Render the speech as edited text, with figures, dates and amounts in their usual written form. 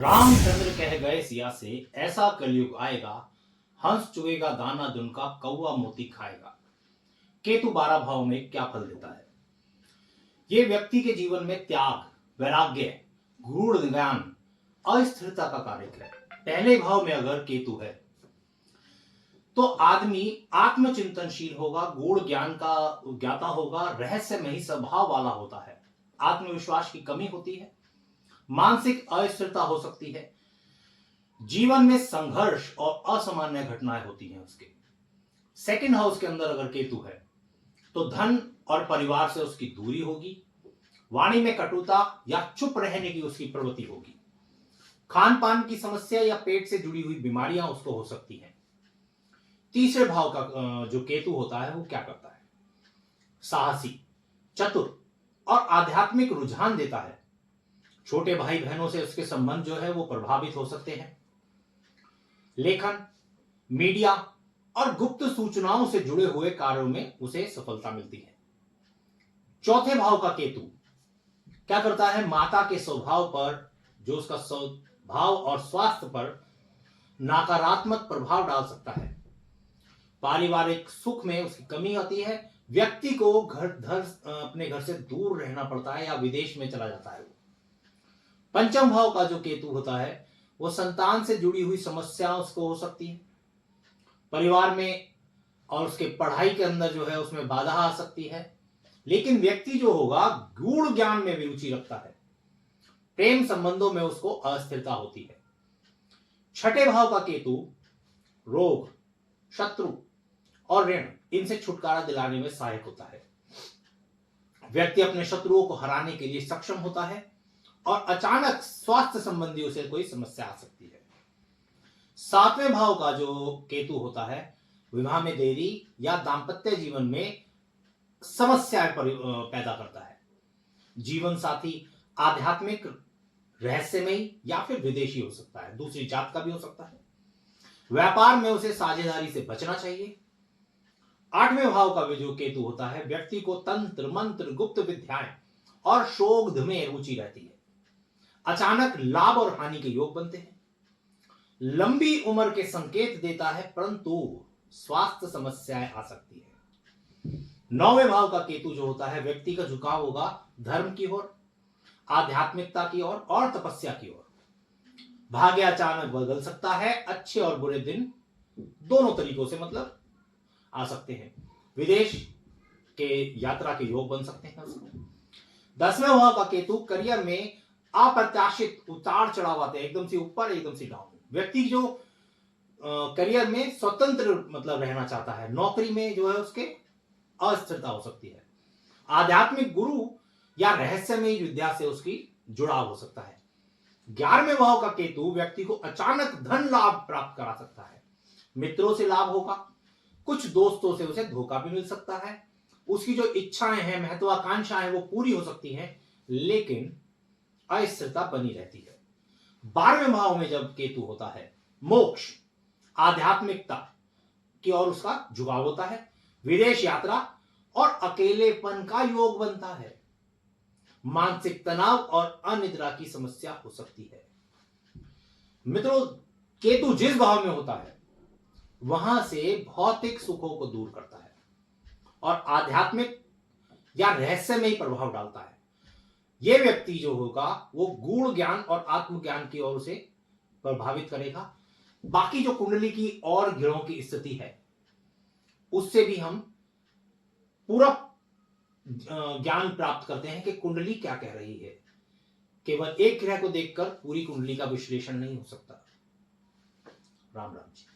रामचंद्र कह गए सिया से, ऐसा कलयुग आएगा, हंस चुगेगा दाना दुनका, कौवा मोती खाएगा। केतु 12 भाव में क्या फल देता है? ये व्यक्ति के जीवन में त्याग, वैराग्य, गूढ़ ज्ञान, अस्थिरता का कारक है। पहले भाव में अगर केतु है तो आदमी आत्मचिंतनशील होगा, गूढ़ ज्ञान का ज्ञाता होगा, रहस्यमयी स्वभाव वाला होता है, आत्मविश्वास की कमी होती है, मानसिक अस्थिरता हो सकती है, जीवन में संघर्ष और असामान्य घटनाएं होती हैं उसके। सेकंड हाउस के अंदर अगर केतु है तो धन और परिवार से उसकी दूरी होगी, वाणी में कटुता या चुप रहने की उसकी प्रवृत्ति होगी, खान पान की समस्या या पेट से जुड़ी हुई बीमारियां उसको हो सकती हैं। तीसरे भाव का जो केतु होता है वो क्या करता है? साहसी, चतुर और आध्यात्मिक रुझान देता है। छोटे भाई बहनों से उसके संबंध जो है वो प्रभावित हो सकते हैं। लेखन, मीडिया और गुप्त सूचनाओं से जुड़े हुए कार्यों में उसे सफलता मिलती है। चौथे भाव का केतु क्या करता है? माता के स्वभाव पर, जो उसका स्वभाव और स्वास्थ्य पर नकारात्मक प्रभाव डाल सकता है। पारिवारिक सुख में उसकी कमी आती है, व्यक्ति को अपने घर से दूर रहना पड़ता है या विदेश में चला जाता है। पंचम भाव का जो केतु होता है वो संतान से जुड़ी हुई समस्या उसको हो सकती है, परिवार में और उसके पढ़ाई के अंदर जो है उसमें बाधा आ सकती है। लेकिन व्यक्ति जो होगा गूढ़ ज्ञान में भी रुचि रखता है, प्रेम संबंधों में उसको अस्थिरता होती है। छठे भाव का केतु रोग, शत्रु और ऋण, इनसे छुटकारा दिलाने में सहायक होता है। व्यक्ति अपने शत्रुओं को हराने के लिए सक्षम होता है और अचानक स्वास्थ्य संबंधी उसे कोई समस्या आ सकती है। सातवें भाव का जो केतु होता है विवाह में देरी या दाम्पत्य जीवन में समस्याएं पैदा करता है। जीवन साथी आध्यात्मिक, रहस्यमयी या फिर विदेशी हो सकता है, दूसरी जात का भी हो सकता है। व्यापार में उसे साझेदारी से बचना चाहिए। आठवें भाव का जो केतु होता है व्यक्ति को तंत्र मंत्र, गुप्त विद्याएं और शोध में रुचि रहती है। अचानक लाभ और हानि के योग बनते हैं। लंबी उम्र के संकेत देता है, परंतु स्वास्थ्य समस्याएं आ सकती है। नौवें भाव का केतु जो होता है व्यक्ति का झुकाव होगा धर्म की ओर, आध्यात्मिकता की ओर और तपस्या की ओर। भाग्य अचानक बदल सकता है, अच्छे और बुरे दिन दोनों तरीकों से मतलब आ सकते हैं। विदेश के यात्रा के योग बन सकते हैं उसमें। 10वें भाव का केतु करियर में अप्रत्याशित उतार चढ़ाव आते हैं, एकदम से ऊपर एकदम से डाउन। व्यक्ति जो करियर में स्वतंत्र मतलब रहना चाहता है, नौकरी में जो है उसके अस्थिरता हो सकती है। आध्यात्मिक गुरु या रहस्यमय विद्या से उसकी जुड़ाव हो सकता है। 11वें भाव का केतु व्यक्ति को अचानक धन लाभ प्राप्त करा सकता है। मित्रों से लाभ होगा, कुछ दोस्तों से उसे धोखा भी मिल सकता है। उसकी जो इच्छाएं हैं, महत्वाकांक्षाएं वो पूरी हो सकती हैं, लेकिन अस्थिरता बनी रहती है। 12वें भाव में जब केतु होता है मोक्ष, आध्यात्मिकता की ओर उसका झुकाव होता है। विदेश यात्रा और अकेलेपन का योग बनता है। मानसिक तनाव और अनिद्रा की समस्या हो सकती है। मित्रों, केतु जिस भाव में होता है वहां से भौतिक सुखों को दूर करता है और आध्यात्मिक या रहस्यमय प्रभाव डालता है। यह व्यक्ति जो होगा वो गूढ़ ज्ञान और आत्मज्ञान की ओर से प्रभावित करेगा। बाकी जो कुंडली की और ग्रहों की स्थिति है उससे भी हम पूरा ज्ञान प्राप्त करते हैं कि कुंडली क्या कह रही है। केवल एक ग्रह को देखकर पूरी कुंडली का विश्लेषण नहीं हो सकता। राम राम जी।